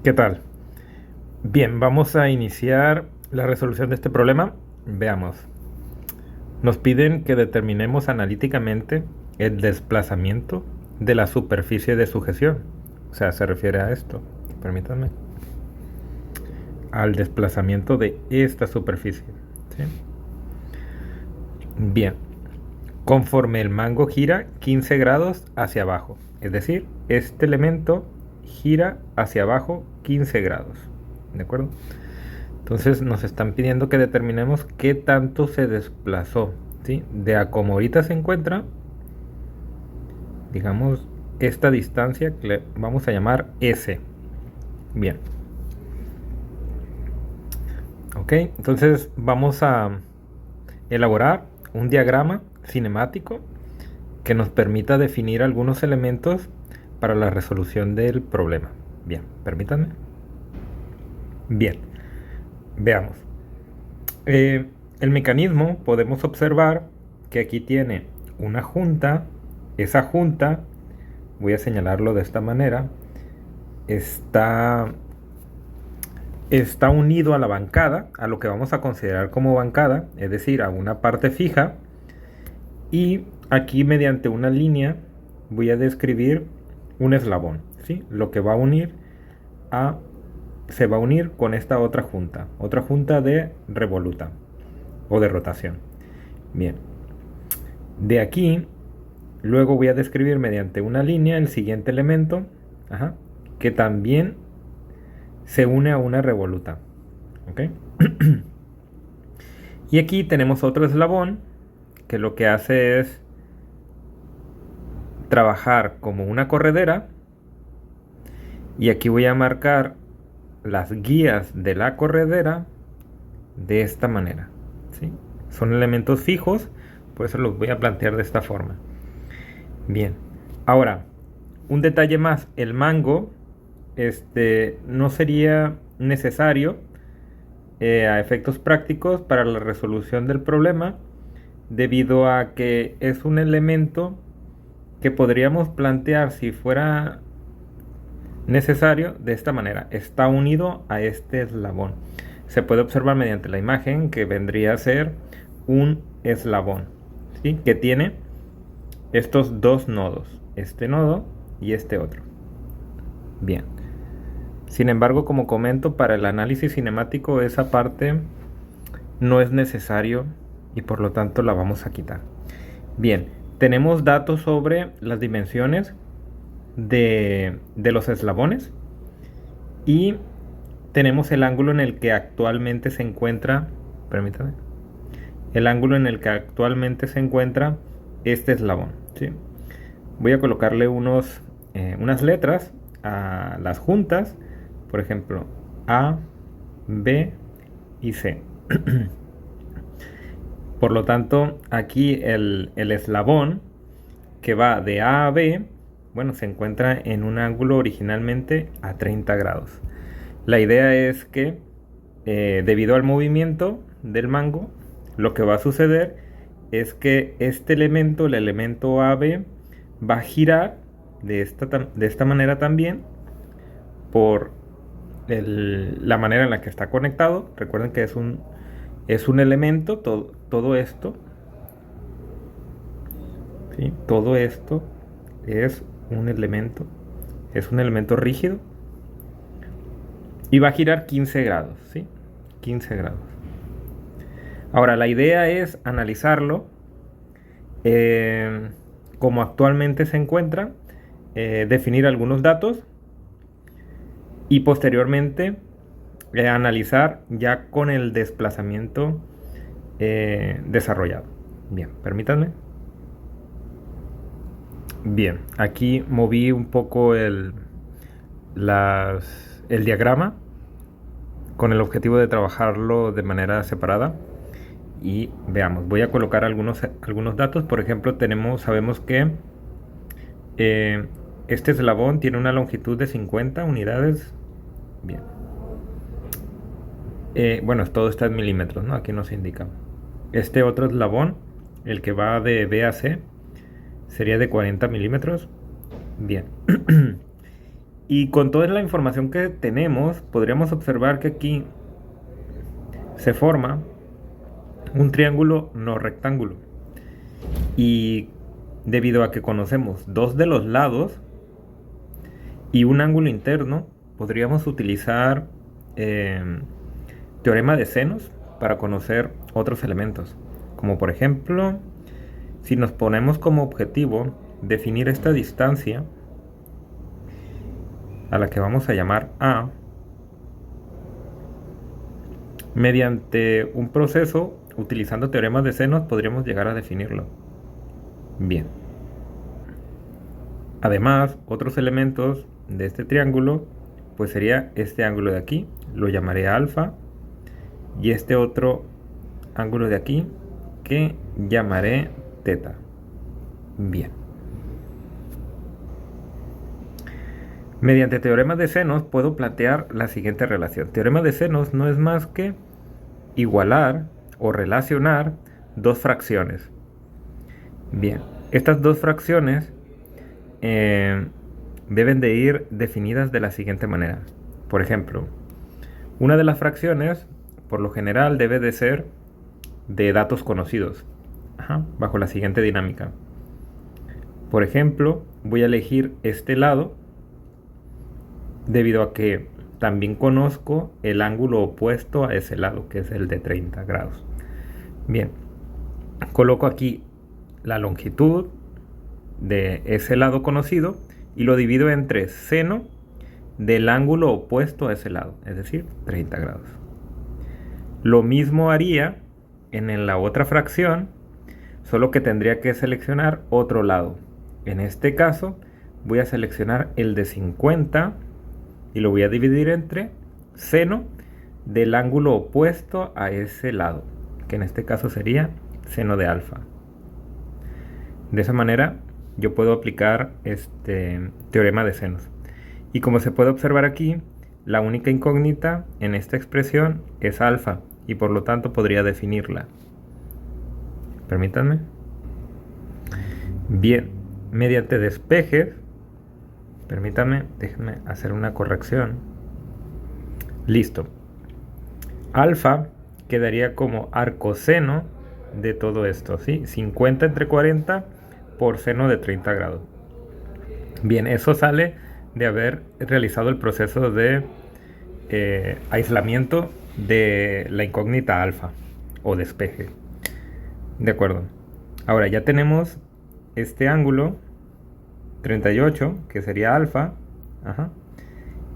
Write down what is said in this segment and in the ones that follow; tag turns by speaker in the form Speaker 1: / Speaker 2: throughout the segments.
Speaker 1: ¿Qué tal? Bien, vamos a iniciar la resolución de este problema. Veamos. Nos piden que determinemos analíticamente el desplazamiento de la superficie de sujeción. O sea, se refiere a esto. Permítanme. Al desplazamiento de esta superficie. ¿Sí? Bien. Conforme el mango gira 15 grados hacia abajo. Es decir, este elemento gira hacia abajo 15 grados. ¿De acuerdo? Entonces nos están pidiendo que determinemos qué tanto se desplazó, ¿sí? De a como ahorita se encuentra, digamos, esta distancia que le vamos a llamar S. Bien. Ok, entonces vamos a elaborar un diagrama cinemático que nos permita definir algunos elementos para la resolución del problema. Bien, permítanme. Bien, veamos. El mecanismo podemos observar que aquí tiene una junta. Esa junta, voy a señalarlo de esta manera, está unido a la bancada, a lo que vamos a considerar como bancada, es decir, a una parte fija. Y aquí mediante una línea voy a describir un eslabón, ¿sí? Lo que va a unir se va a unir con esta otra junta de revoluta o de rotación. Bien, de aquí luego voy a describir mediante una línea el siguiente elemento, que también se une a una revoluta. ¿Ok? Y aquí tenemos otro eslabón que lo que hace es trabajar como una corredera. Y aquí voy a marcar las guías de la corredera de esta manera, ¿sí? Son elementos fijos, por eso los voy a plantear de esta forma. Bien, ahora, un detalle más, el mango no sería necesario a efectos prácticos para la resolución del problema, debido a que es un elemento que podríamos plantear si fuera necesario de esta manera. Está unido a este eslabón. Se puede observar mediante la imagen que vendría a ser un eslabón, ¿sí? Que tiene estos dos nodos, este nodo y este otro. Bien. Sin embargo, como comento, para el análisis cinemático esa parte no es necesario y por lo tanto la vamos a quitar. Bien, tenemos datos sobre las dimensiones de los eslabones y tenemos el ángulo en el que actualmente se encuentra, permítame, el ángulo en el que actualmente se encuentra este eslabón, ¿sí? Voy a colocarle unas letras a las juntas, por ejemplo, A, B y C. Por lo tanto, aquí el eslabón que va de A a B, bueno, se encuentra en un ángulo originalmente a 30 grados. La idea es que debido al movimiento del mango, lo que va a suceder es que este elemento, el elemento AB, va a girar de esta manera también por la manera en la que está conectado. Recuerden que es un elemento, todo esto, ¿sí? Todo esto es un elemento rígido y va a girar 15 grados, ¿sí? 15 grados. Ahora, la idea es analizarlo como actualmente se encuentra, definir algunos datos y posteriormente analizar ya con el desplazamiento desarrollado. Bien, permítanme. Bien, aquí moví un poco el diagrama con el objetivo de trabajarlo de manera separada. Y veamos, voy a colocar algunos datos. Por ejemplo, sabemos que este eslabón tiene una longitud de 50 unidades. Bien. Bueno, todo está en milímetros, ¿no? Aquí nos indica. Este otro eslabón, el que va de B a C, sería de 40 milímetros. Bien. Y con toda la información que tenemos, podríamos observar que aquí se forma un triángulo no rectángulo. Y debido a que conocemos dos de los lados y un ángulo interno, podríamos utilizar teorema de senos para conocer otros elementos. Como por ejemplo, si nos ponemos como objetivo definir esta distancia, a la que vamos a llamar A, mediante un proceso utilizando teoremas de senos podríamos llegar a definirlo. Bien. Además, otros elementos de este triángulo, pues sería este ángulo de aquí, lo llamaré alfa, y este otro ángulo de aquí, que llamaré teta. Bien. Mediante teoremas de senos puedo plantear la siguiente relación. Teorema de senos no es más que igualar o relacionar dos fracciones. Bien, estas dos fracciones deben de ir definidas de la siguiente manera. Por ejemplo, una de las fracciones, por lo general, debe de ser de datos conocidos, bajo la siguiente dinámica. Por ejemplo, voy a elegir este lado debido a que también conozco el ángulo opuesto a ese lado, que es el de 30 grados. Bien, coloco aquí la longitud de ese lado conocido y lo divido entre seno del ángulo opuesto a ese lado, es decir, 30 grados. Lo mismo haría en la otra fracción, solo que tendría que seleccionar otro lado. En este caso voy a seleccionar el de 50 y lo voy a dividir entre seno del ángulo opuesto a ese lado, que en este caso sería seno de alfa. De esa manera yo puedo aplicar este teorema de senos. Y como se puede observar aquí, la única incógnita en esta expresión es alfa, y por lo tanto podría definirla. Permítanme. Bien, mediante despejes, permítanme, déjenme hacer una corrección. Listo. Alfa quedaría como arcoseno de todo esto, ¿sí? 50 entre 40 por seno de 30 grados. Bien, eso sale de haber realizado el proceso de aislamiento de la incógnita alfa o despeje. De acuerdo. Ahora ya tenemos este ángulo 38, que sería alfa,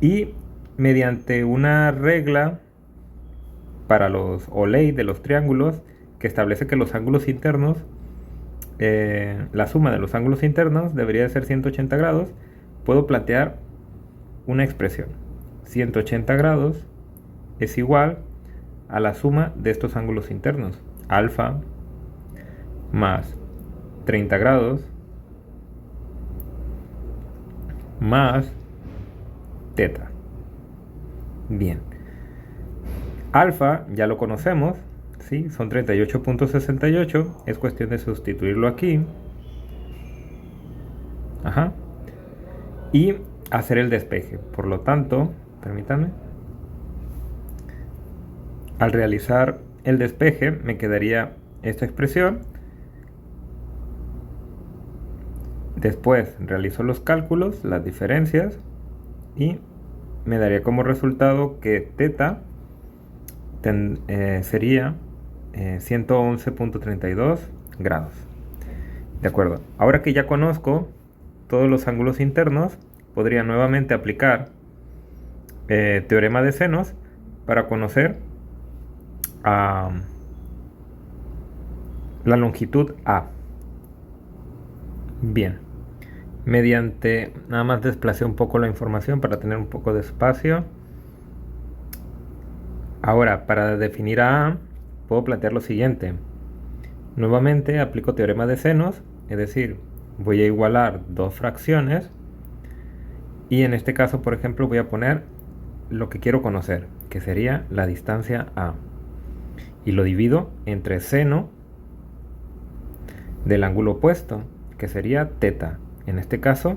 Speaker 1: y mediante una regla para o ley de los triángulos que establece que los ángulos internos, la suma de los ángulos internos debería de ser 180 grados, puedo plantear una expresión. 180 grados es igual a la suma de estos ángulos internos, alfa más 30 grados más teta. Bien, alfa ya lo conocemos, ¿sí? Son 38.68, es cuestión de sustituirlo aquí, y hacer el despeje. Por lo tanto, permítanme, al realizar el despeje me quedaría esta expresión. Después realizo los cálculos, las diferencias, y me daría como resultado que teta sería 111.32 grados. De acuerdo. Ahora que ya conozco todos los ángulos internos, podría nuevamente aplicar teorema de senos para conocer la longitud A. Bien, mediante, nada más desplacé un poco la información para tener un poco de espacio. Ahora, para definir a puedo plantear lo siguiente. Nuevamente aplico teorema de senos, es decir, voy a igualar dos fracciones y en este caso, por ejemplo, voy a poner lo que quiero conocer, que sería la distancia A, y lo divido entre seno del ángulo opuesto, que sería teta. En este caso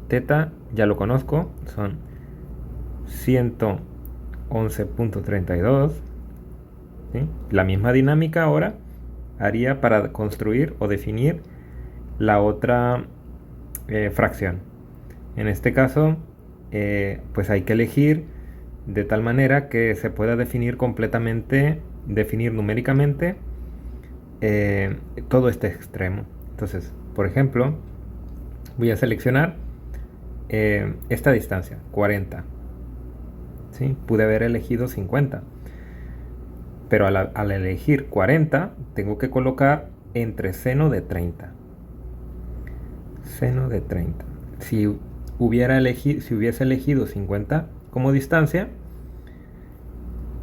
Speaker 1: Teta ya lo conozco, son 111.32. ¿Sí? La misma dinámica ahora haría para construir o definir la otra fracción. En este caso, pues hay que elegir de tal manera que se pueda definir completamente, definir numéricamente todo este extremo. Entonces, por ejemplo, voy a seleccionar esta distancia, 40. ¿Sí? Pude haber elegido 50. Pero al elegir 40, tengo que colocar entre seno de 30. Seno de 30. Si hubiese elegido 50 como distancia,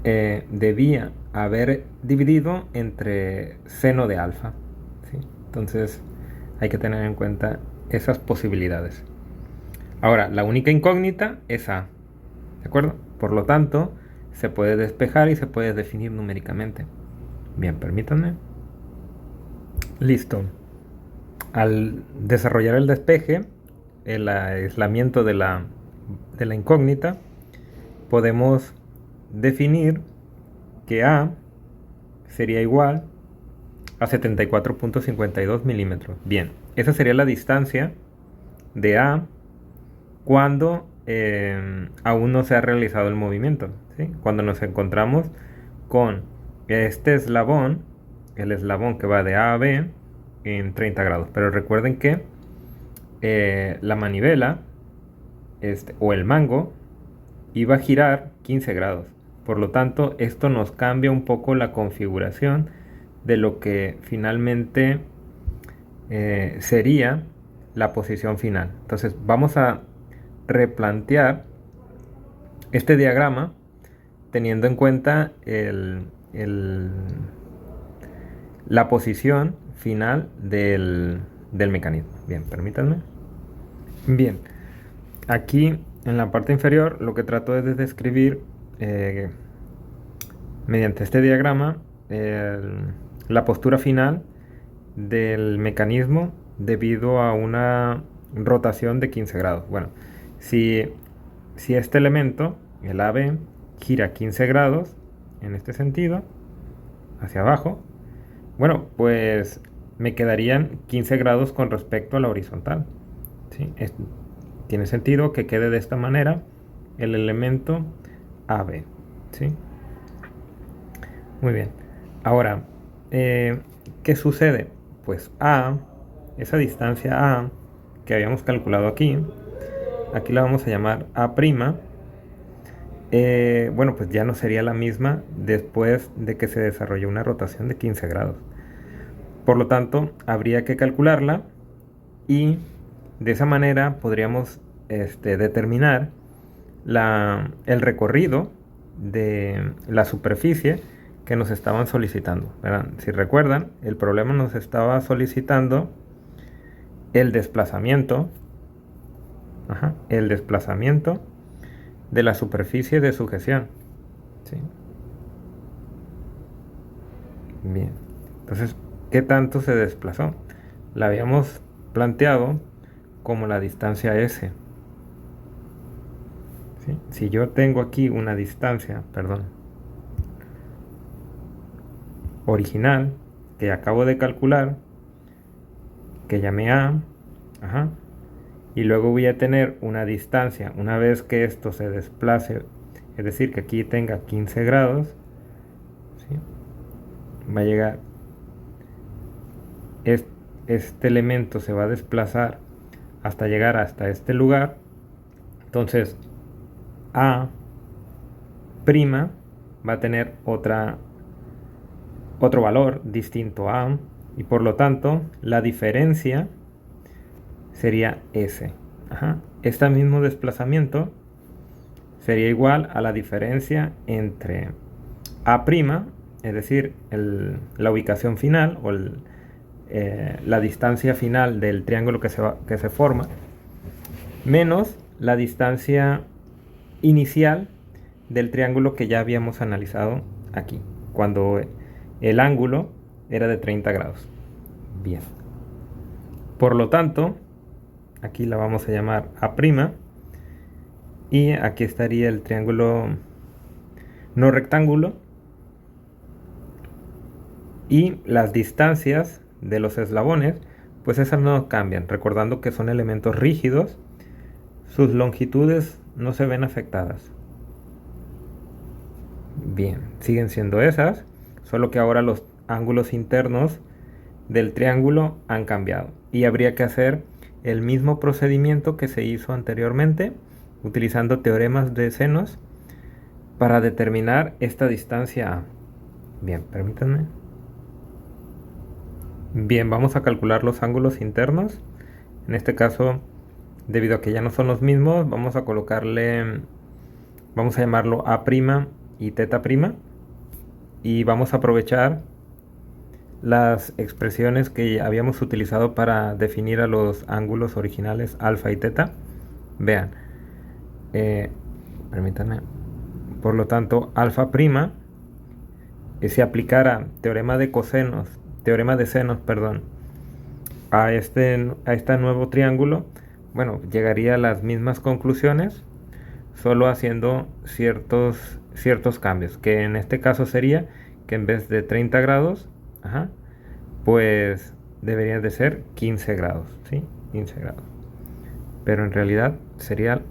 Speaker 1: debía haber dividido entre seno de alfa. ¿Sí? Entonces hay que tener en cuenta esas posibilidades. Ahora, la única incógnita es A. ¿De acuerdo? Por lo tanto, se puede despejar y se puede definir numéricamente. Bien, permítanme. Listo. Al desarrollar el despeje, el aislamiento de la incógnita, podemos definir que A sería igual a 74.52 milímetros. Bien, esa sería la distancia de A cuando aún no se ha realizado el movimiento, ¿sí? Cuando nos encontramos con este eslabón, el eslabón que va de A a B en 30 grados. Pero recuerden que la manivela o el mango iba a girar 15 grados. Por lo tanto, esto nos cambia un poco la configuración de lo que finalmente sería la posición final. Entonces vamos a replantear este diagrama teniendo en cuenta la posición final del mecanismo. Bien, permítanme. Bien, aquí en la parte inferior lo que trato es de describir mediante este diagrama la postura final del mecanismo debido a una rotación de 15 grados. Bueno, si este elemento, el AB, gira 15 grados en este sentido, hacia abajo, bueno, pues me quedarían 15 grados con respecto a la horizontal. ¿Sí? Tiene sentido que quede de esta manera el elemento AB. ¿Sí? Muy bien. Ahora, ¿qué sucede? Pues A, esa distancia A que habíamos calculado aquí la vamos a llamar A'. Bueno, pues ya no sería la misma después de que se desarrolló una rotación de 15 grados. Por lo tanto, habría que calcularla y de esa manera podríamos determinar el recorrido de la superficie que nos estaban solicitando. ¿Verdad? Si recuerdan, el problema nos estaba solicitando el desplazamiento, el desplazamiento de la superficie de sujeción. ¿Sí? Bien, entonces, ¿qué tanto se desplazó? La habíamos planteado como la distancia S. ¿Sí? Si yo tengo aquí una distancia, original, que acabo de calcular, que llamé A, y luego voy a tener una distancia, una vez que esto se desplace, es decir, que aquí tenga 15 grados, ¿sí? Va a llegar, este elemento se va a desplazar hasta llegar hasta este lugar. Entonces A' va a tener otro valor distinto a A, y por lo tanto la diferencia sería S. Este mismo desplazamiento sería igual a la diferencia entre A', es decir, la ubicación final o la distancia final del triángulo que se forma, menos la distancia inicial del triángulo que ya habíamos analizado aquí, cuando el ángulo era de 30 grados. Bien. Por lo tanto, aquí la vamos a llamar A', y aquí estaría el triángulo no rectángulo, y las distancias de los eslabones, pues esas no cambian, recordando que son elementos rígidos, sus longitudes no se ven afectadas. Bien, siguen siendo esas, solo que ahora los ángulos internos del triángulo han cambiado y habría que hacer el mismo procedimiento que se hizo anteriormente utilizando teoremas de senos para determinar esta distancia A. Bien, permítanme. Bien, vamos a calcular los ángulos internos. En este caso, debido a que ya no son los mismos, vamos a colocarle, vamos a llamarlo A' y θ', y vamos a aprovechar las expresiones que habíamos utilizado para definir a los ángulos originales alfa y teta. Vean, permítanme, por lo tanto alfa prima, si aplicara teorema de senos, perdón, a este nuevo triángulo, bueno, llegaría a las mismas conclusiones, solo haciendo ciertos cambios, que en este caso sería que en vez de 30 grados, pues debería de ser 15 grados, ¿sí? 15 grados. Pero en realidad sería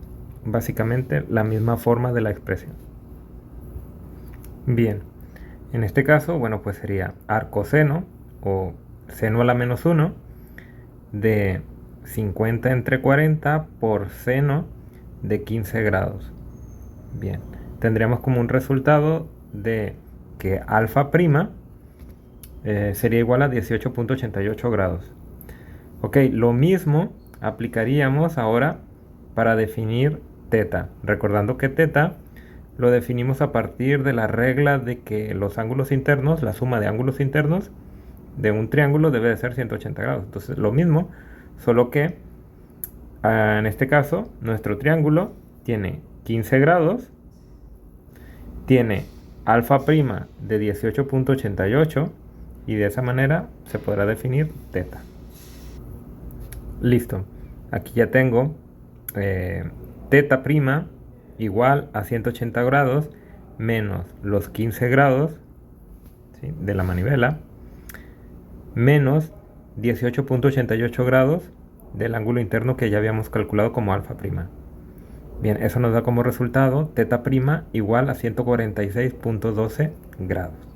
Speaker 1: básicamente la misma forma de la expresión. Bien, en este caso, bueno, pues sería arcoseno o seno a la menos 1 de 50 entre 40 por seno de 15 grados. Bien, tendríamos como un resultado de que alfa prima sería igual a 18.88 grados. Ok, lo mismo aplicaríamos ahora para definir teta, recordando que teta lo definimos a partir de la regla de que los ángulos internos, la suma de ángulos internos de un triángulo debe de ser 180 grados. Entonces lo mismo, solo que en este caso nuestro triángulo tiene 15 grados, tiene alfa prima de 18.88 y de esa manera se podrá definir teta. Listo, aquí ya tengo teta prima igual a 180 grados menos los 15 grados, ¿sí?, de la manivela, menos 18.88 grados del ángulo interno que ya habíamos calculado como alfa prima. Bien, eso nos da como resultado teta prima igual a 146.12 grados.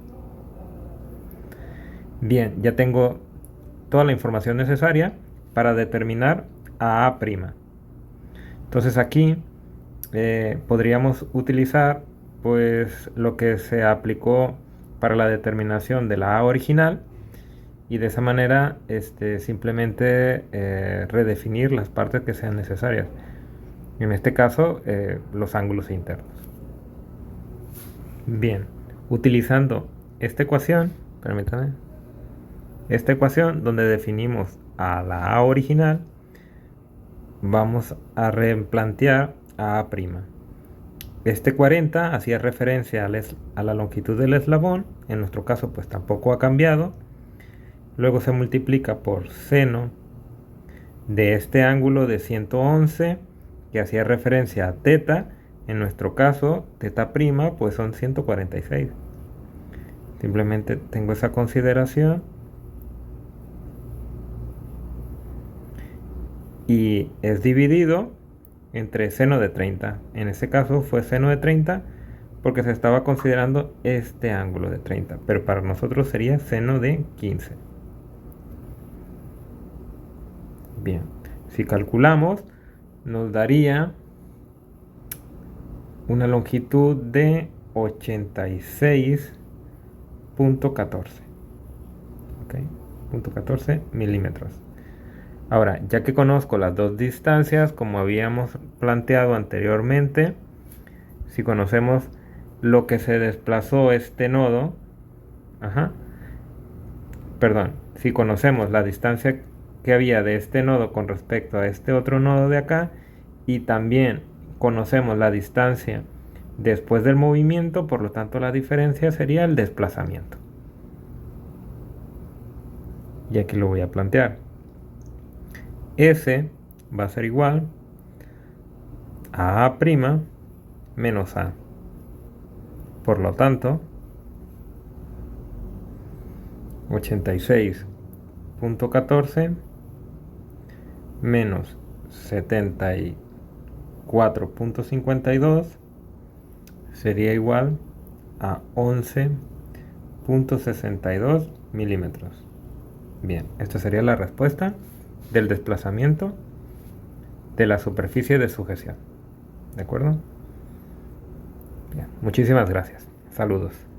Speaker 1: Bien, ya tengo toda la información necesaria para determinar a A'. Entonces aquí podríamos utilizar pues lo que se aplicó para la determinación de la A original y de esa manera simplemente redefinir las partes que sean necesarias. En este caso, los ángulos internos. Bien, utilizando esta ecuación, permítanme, esta ecuación donde definimos a la A original, vamos a replantear a A'. Este 40 hacía referencia a la longitud del eslabón, en nuestro caso pues tampoco ha cambiado. Luego se multiplica por seno de este ángulo de 111 que hacía referencia a teta, en nuestro caso teta prima pues son 146. Simplemente tengo esa consideración y es dividido entre seno de 30. En este caso fue seno de 30 porque se estaba considerando este ángulo de 30, pero para nosotros sería seno de 15. Bien, si calculamos nos daría una longitud de 86.14, ¿okay? 14 milímetros. Ahora, ya que conozco las dos distancias, como habíamos planteado anteriormente, si conocemos lo que se desplazó este nodo, si conocemos la distancia que había de este nodo con respecto a este otro nodo de acá, y también conocemos la distancia después del movimiento, por lo tanto la diferencia sería el desplazamiento. Y aquí lo voy a plantear. S va a ser igual a A' menos A. Por lo tanto, 86.14 menos 74.52 sería igual a 11.62 milímetros. Bien, esta sería la respuesta del desplazamiento de la superficie de sujeción. ¿De acuerdo? Bien, muchísimas gracias. Saludos.